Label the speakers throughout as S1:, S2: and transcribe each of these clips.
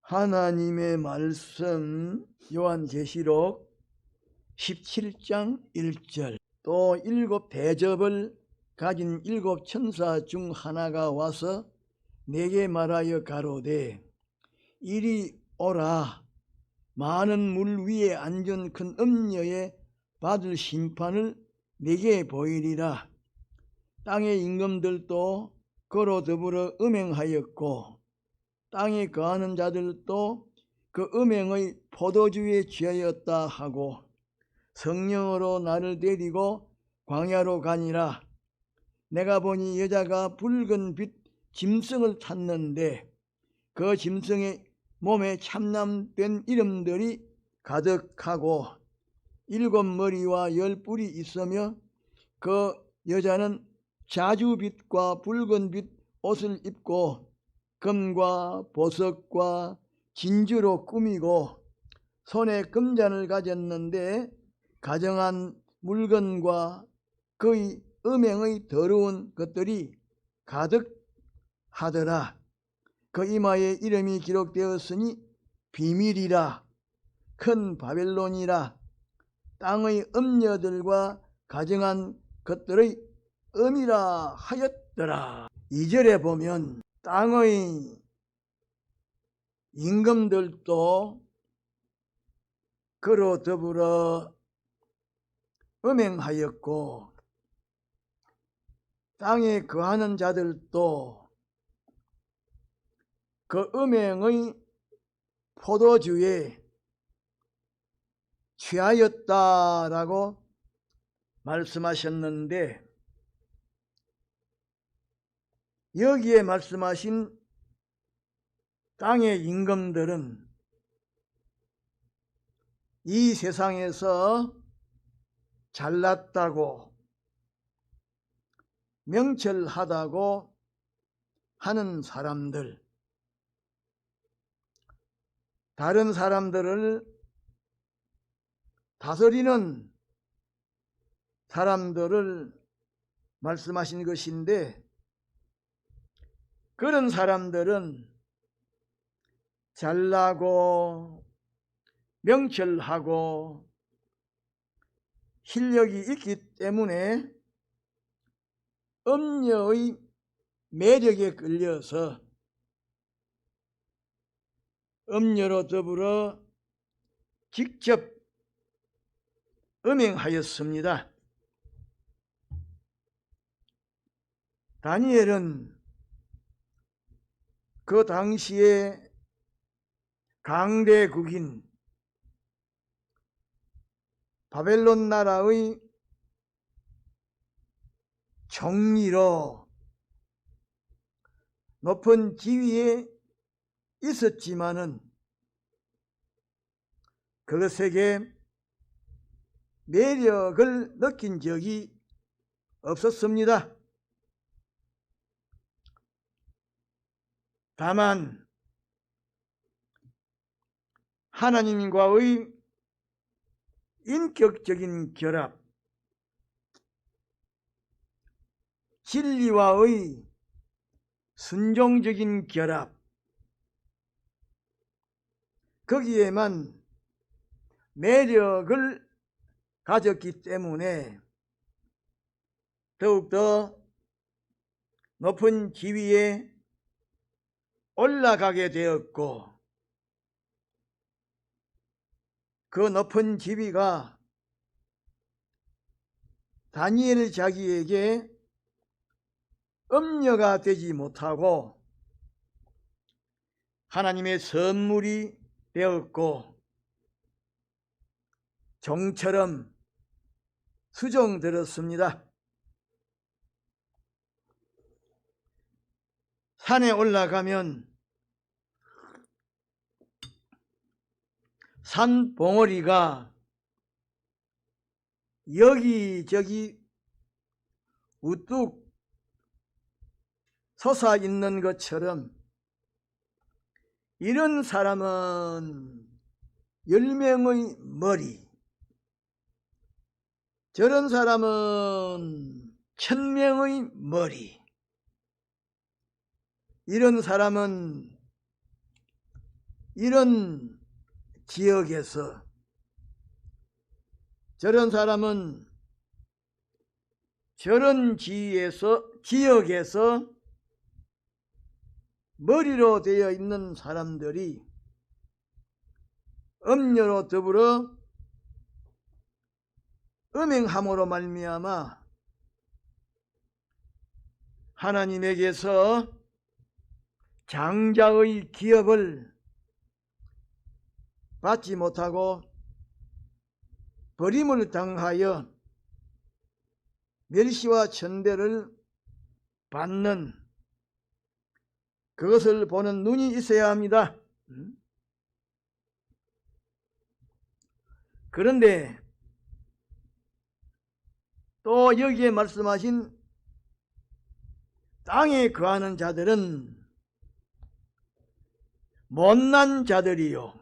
S1: 하나님의 말씀 요한계시록 17장 1절. 또 7 대접을 가진 7 천사 중 하나가 와서 내게 말하여 가로되 이리 오라. 많은 물 위에 앉은 큰 음녀의 받을 심판을 내게 보이리라. 땅의 임금들도 그로 더불어 음행하였고 땅에 거하는 자들도 그 음행의 포도주에 취하였다 하고 성령으로 나를 데리고 광야로 가니라. 내가 보니 여자가 붉은 빛 짐승을 탔는데 그 짐승의 몸에 참남된 이름들이 가득하고 7 머리와 10 뿔이 있으며 그 여자는 자주빛과 붉은 빛 옷을 입고 금과 보석과 진주로 꾸미고 손에 금잔을 가졌는데 가정한 물건과 그의 음행의 더러운 것들이 가득하더라. 그 이마에 이름이 기록되었으니 비밀이라 큰 바벨론이라 땅의 음녀들과 가정한 것들의 음이라 하였더라. 2절에 보면 땅의 임금들도 그로 더불어 음행하였고 땅에 거하는 자들도 그 음행의 포도주에 취하였다라고 말씀하셨는데 여기에 말씀하신 땅의 임금들은 이 세상에서 잘났다고 명철하다고 하는 사람들, 다른 사람들을 다스리는 사람들을 말씀하신 것인데 그런 사람들은 잘나고 명철하고 실력이 있기 때문에 음녀의 매력에 끌려서 음녀로 더불어 직접 음행하였습니다. 다니엘은 그 당시에 강대국인 바벨론 나라의 총리로 높은 지위에 있었지만은 그것에게 매력을 느낀 적이 없었습니다. 다만 하나님과의 인격적인 결합, 진리와의 순종적인 결합, 거기에만 매력을 가졌기 때문에 더욱더 높은 지위에 올라가게 되었고 그 높은 지위가 다니엘 자기에게 음녀가 되지 못하고 하나님의 선물이 되었고 종처럼 수종들었습니다. 산에 올라가면 산 봉우리가 여기저기 우뚝 솟아 있는 것처럼 이런 사람은 10명의 머리, 저런 사람은 1000명의 머리, 이런 사람은 이런 지역에서 저런 사람은 저런 지역에서 머리로 되어 있는 사람들이 음녀로 더불어 음행함으로 말미암아 하나님에게서 장자의 기업을 받지 못하고 버림을 당하여 멸시와 천대를 받는 그것을 보는 눈이 있어야 합니다. 그런데 또 여기에 말씀하신 땅에 거하는 자들은 못난 자들이요,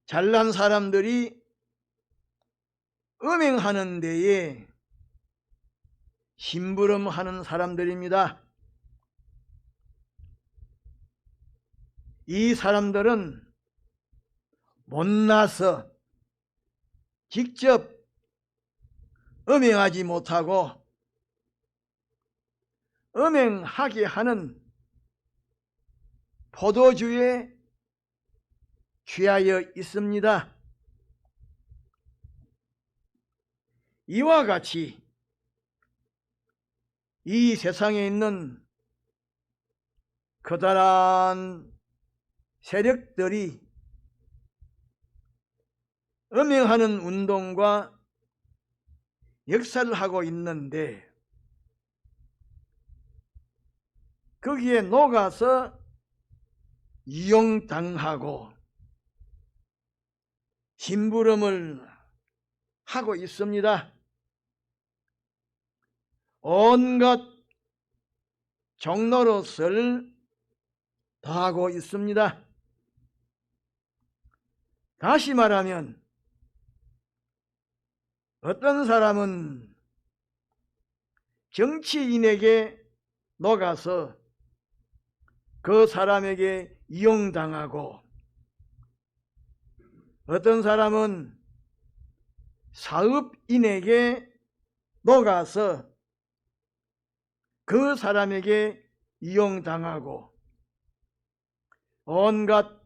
S1: 잘난 사람들이 음행하는 데에 심부름하는 사람들입니다. 이 사람들은 못나서 직접 음행하지 못하고 음행하게 하는 포도주에 취하여 있습니다. 이와 같이 이 세상에 있는 커다란 세력들이 음행하는 운동과 역사를 하고 있는데 거기에 녹아서 이용당하고 심부름을 하고 있습니다. 온갖 종노릇을 다하고 있습니다. 다시 말하면 어떤 사람은 정치인에게 녹아서 그 사람에게 이용당하고 어떤 사람은 사업인에게 녹아서 그 사람에게 이용당하고 온갖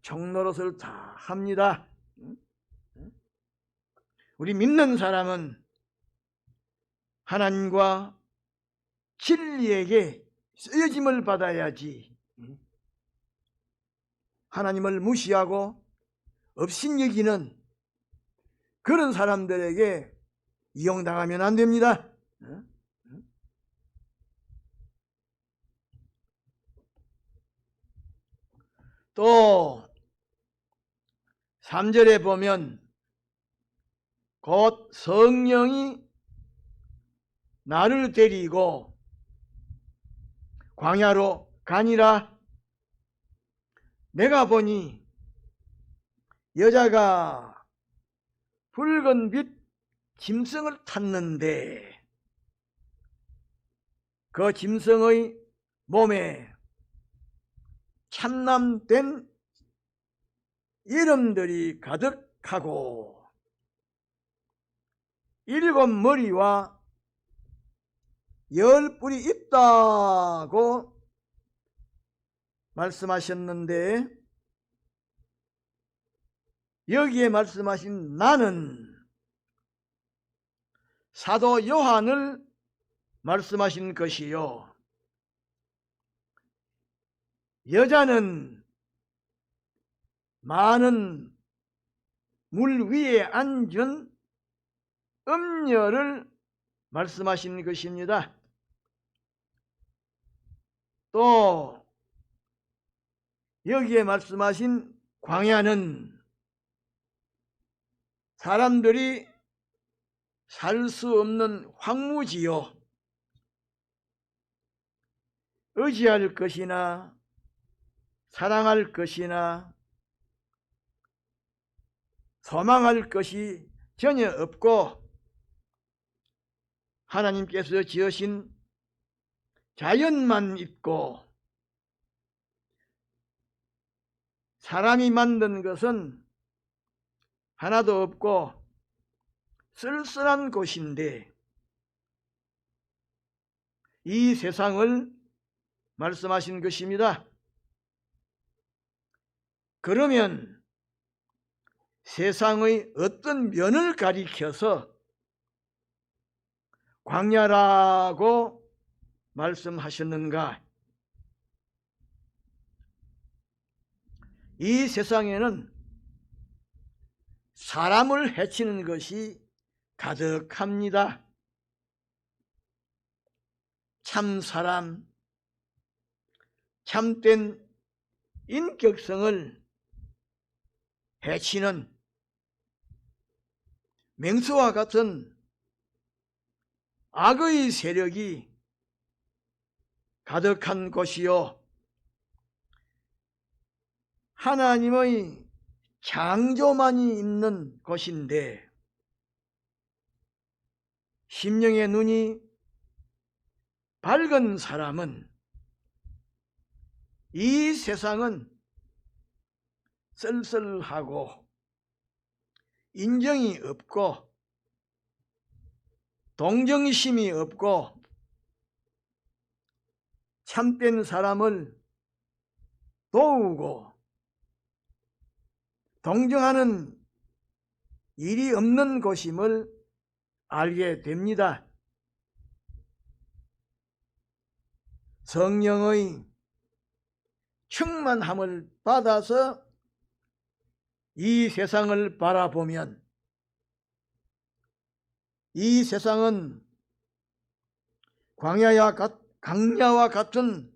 S1: 종노릇을 다 합니다. 우리 믿는 사람은 하나님과 진리에게 쓰여짐을 받아야지 하나님을 무시하고 업신여기는 그런 사람들에게 이용당하면 안 됩니다. 또 3절에 보면 곧 성령이 나를 데리고 광야로 가니라. 내가 보니 여자가 붉은빛 짐승을 탔는데 그 짐승의 몸에 참남된 이름들이 가득하고 7 머리와 10 뿔이 있다고 말씀하셨는데 여기에 말씀하신 나는 사도 요한을 말씀하신 것이요, 여자는 많은 물 위에 앉은 음녀를 말씀하신 것입니다. 또 여기에 말씀하신 광야는 사람들이 살 수 없는 황무지요, 의지할 것이나 사랑할 것이나 소망할 것이 전혀 없고 하나님께서 지으신 자연만 있고 사람이 만든 것은 하나도 없고 쓸쓸한 곳인데, 이 세상을 말씀하신 것입니다. 그러면 세상의 어떤 면을 가리켜서 광야라고 말씀하셨는가? 이 세상에는 사람을 해치는 것이 가득합니다. 참 사람, 참된 인격성을 해치는 맹수와 같은 악의 세력이 가득한 곳이요, 하나님의 창조만이 있는 곳인데, 심령의 눈이 밝은 사람은 이 세상은 쓸쓸하고 인정이 없고 동정심이 없고 참된 사람을 도우고 동정하는 일이 없는 곳임을 알게 됩니다. 성령의 충만함을 받아서 이 세상을 바라보면, 이 세상은 강야와 같은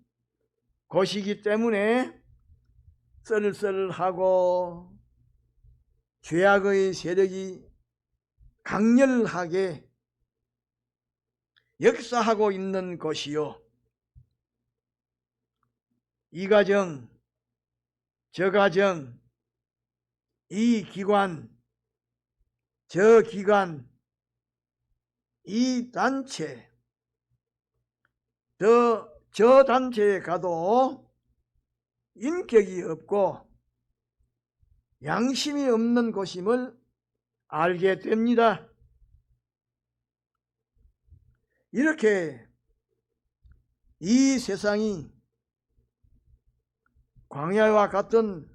S1: 곳이기 때문에 쓸쓸하고 죄악의 세력이 강렬하게 역사하고 있는 곳이요, 이 가정, 저 가정, 이 기관, 저 기관, 이 단체, 저 단체에 가도 인격이 없고 양심이 없는 곳임을 알게 됩니다. 이렇게 이 세상이 광야와 같은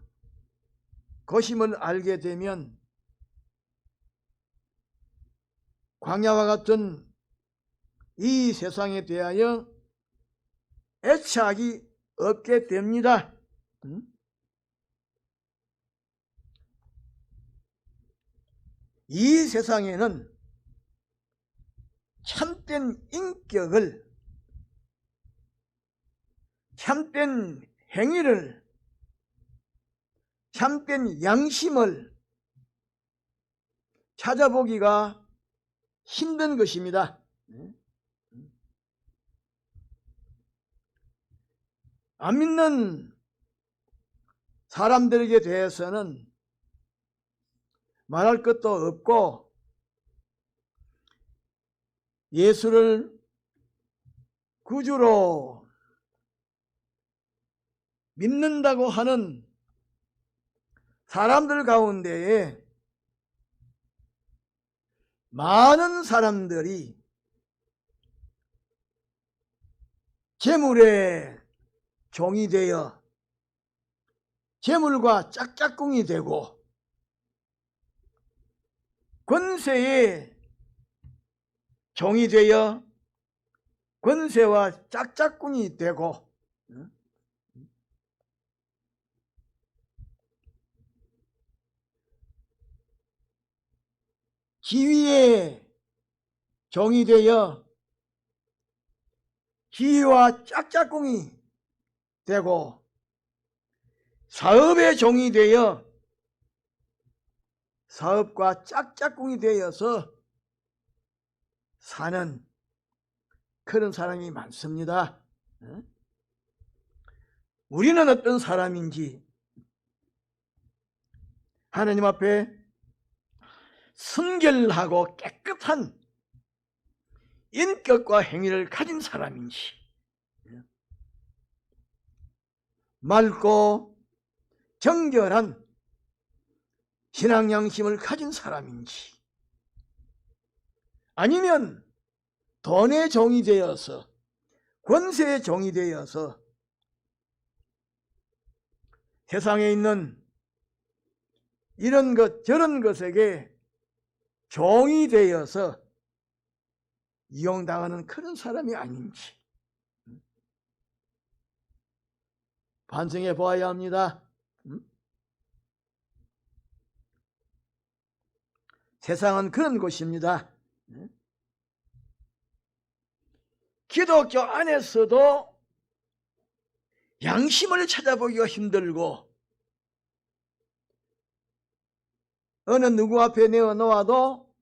S1: 곳임을 알게 되면 광야와 같은 이 세상에 대하여 애착이 없게 됩니다. 이 세상에는 참된 인격을, 참된 행위를, 참된 양심을 찾아보기가 힘든 것입니다. 안 믿는 사람들에게 대해서는 말할 것도 없고, 예수를 구주로 믿는다고 하는 사람들 가운데에 많은 사람들이 재물의 종이 되어 재물과 짝짝꿍이 되고 권세의 종이 되어 권세와 짝짝꿍이 되고 지위의 종이 되어 지위와 짝짝꿍이 되고 사업의 종이 되어 사업과 짝짝꿍이 되어서 사는 그런 사람이 많습니다. 우리는 어떤 사람인지 하나님 앞에 순결하고 깨끗한 인격과 행위를 가진 사람인지 맑고 정결한 신앙 양심을 가진 사람인지, 아니면 돈의 종이 되어서, 권세의 종이 되어서 세상에 있는 이런 것 저런 것에게 종이 되어서 이용당하는 그런 사람이 아닌지 반성해 보아야 합니다. 세상은 그런 곳입니다. 기독교 안에서도 양심을 찾아보기가 힘들고, 어느 누구 앞에 내어놓아도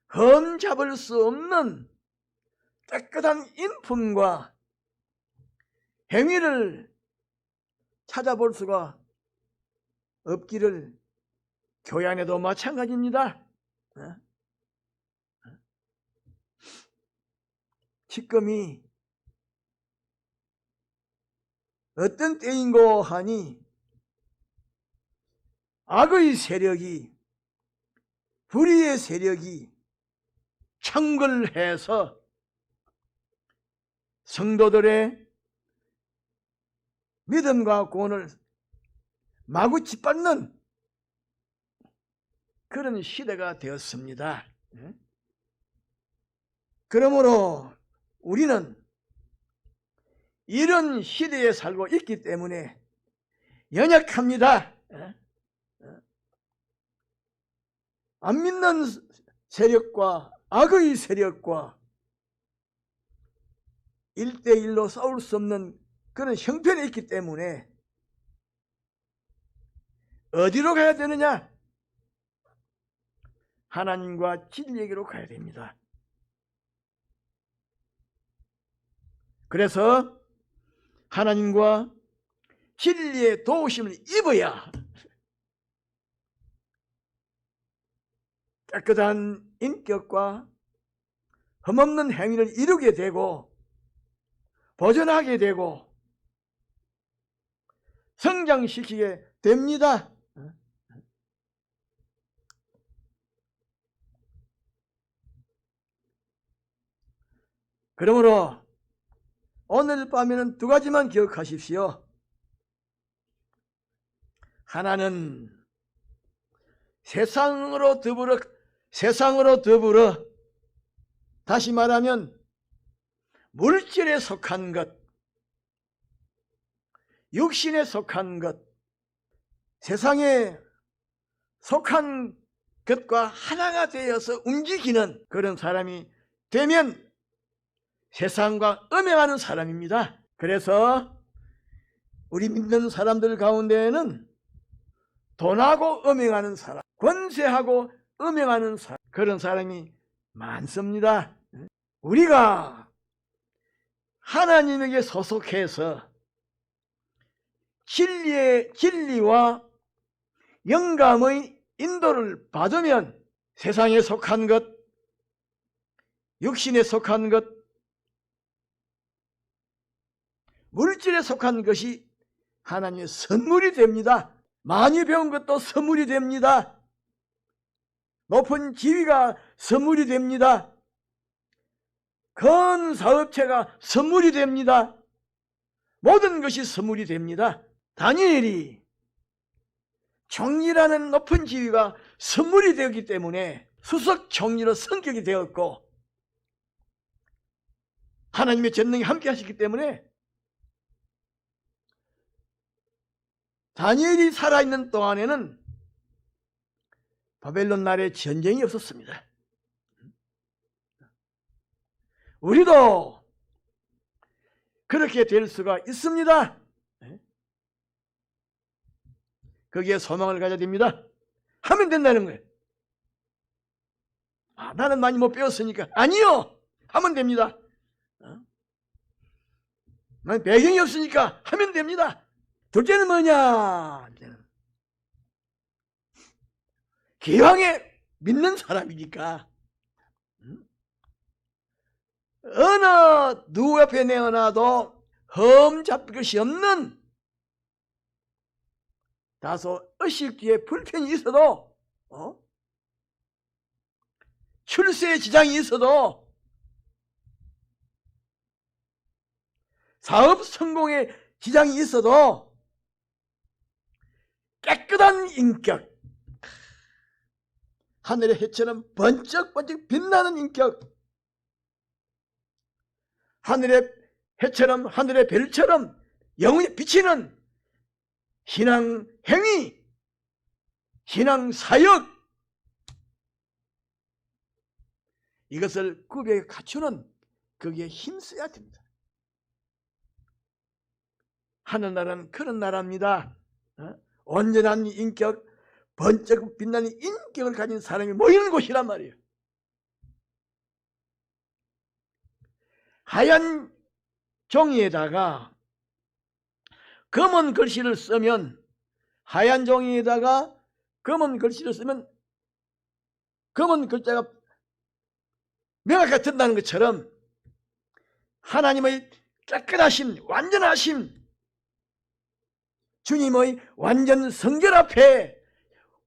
S1: 흠잡을 수 없는 깨끗한 인품과 행위를 찾아볼 수가 없기를 교회 안에도 마찬가지입니다. 지금이 어떤 때인고 하니 악의 세력이, 불의의 세력이 창궐해서 성도들의 믿음과 구원을 마구 짓밟는 그런 시대가 되었습니다. 그러므로 우리는 이런 시대에 살고 있기 때문에 연약합니다. 안 믿는 세력과 악의 세력과 1대1로 싸울 수 없는 그런 형편에 있기 때문에 어디로 가야 되느냐? 하나님과 진리에게로 가야 됩니다. 그래서 하나님과 진리의 도우심을 입어야 깨끗한 인격과 흠없는 행위를 이루게 되고 보존하게 되고 성장시키게 됩니다. 그러므로 오늘 밤에는 두 가지만 기억하십시오. 하나는 세상으로 더불어 다시 말하면 물질에 속한 것, 육신에 속한 것, 세상에 속한 것과 하나가 되어서 움직이는 그런 사람이 되면 세상과 음행하는 사람입니다. 그래서 우리 믿는 사람들 가운데에는 돈하고 음행하는 사람, 권세하고 음행하는 사람, 그런 사람이 많습니다. 우리가 하나님에게 소속해서 진리와 영감의 인도를 받으면 세상에 속한 것, 육신에 속한 것, 물질에 속한 것이 하나님의 선물이 됩니다. 많이 배운 것도 선물이 됩니다. 높은 지위가 선물이 됩니다. 큰 사업체가 선물이 됩니다. 모든 것이 선물이 됩니다. 다니엘이 총리라는 높은 지위가 선물이 되었기 때문에 수석 총리로 성격이 되었고 하나님의 전능이 함께 하셨기 때문에 다니엘이 살아있는 동안에는 바벨론 나라에 전쟁이 없었습니다. 우리도 그렇게 될 수가 있습니다. 거기에 소망을 가져야 됩니다. 하면 된다는 거예요. 나는 많이 못 배웠으니까. 아니요! 하면 됩니다. 난 배경이 없으니까 하면 됩니다. 둘째는 뭐냐? 기왕에 믿는 사람이니까 어느 누구 옆에 내어놔도 흠잡힐 것이 없는, 다소 의식 뒤에 불편이 있어도 출세에 지장이 있어도 사업 성공에 지장이 있어도 깨끗한 인격, 하늘의 해처럼 번쩍번쩍 빛나는 인격, 하늘의 해처럼 하늘의 별처럼 영원히 비치는 신앙 행위, 신앙 사역, 이것을 구별해 갖추는 거기에 힘써야 됩니다. 하늘나라는 그런 나라입니다. 온전한 인격, 번쩍 빛나는 인격을 가진 사람이 모이는 곳이란 말이에요. 하얀 종이에다가 검은 글씨를 쓰면, 하얀 종이에다가 검은 글씨를 쓰면 검은 글자가 명확하게 든다는 것처럼 하나님의 깨끗하심, 완전하심, 주님의 완전 성결 앞에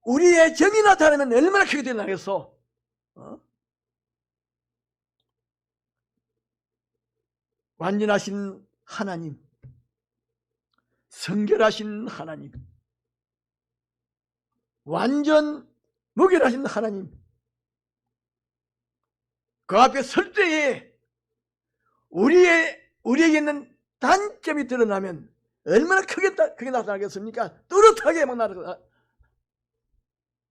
S1: 우리의 정이 나타나면 얼마나 크게 되나겠어? 완전하신 하나님, 성결하신 하나님, 완전 무결하신 하나님, 그 앞에 설 때에 우리에게 있는 단점이 드러나면 얼마나 크게 나타나겠습니까? 뚜렷하게 막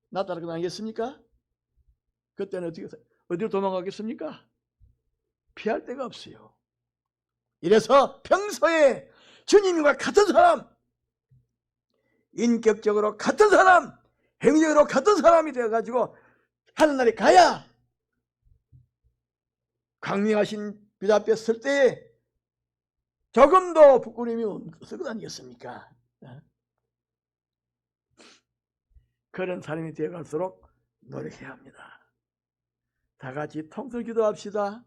S1: 나타나겠습니까? 그때는 어디로 도망가겠습니까? 피할 데가 없어요. 이래서 평소에 주님과 같은 사람, 인격적으로 같은 사람, 행위적으로 같은 사람이 되어가지고 하늘나라에 가야 광명하신 빛 앞에 설 때에 조금도 부끄러움이 없을 것 아니겠습니까? 그런 사람이 되어갈수록 노력해야 합니다. 다 같이 통성 기도합시다.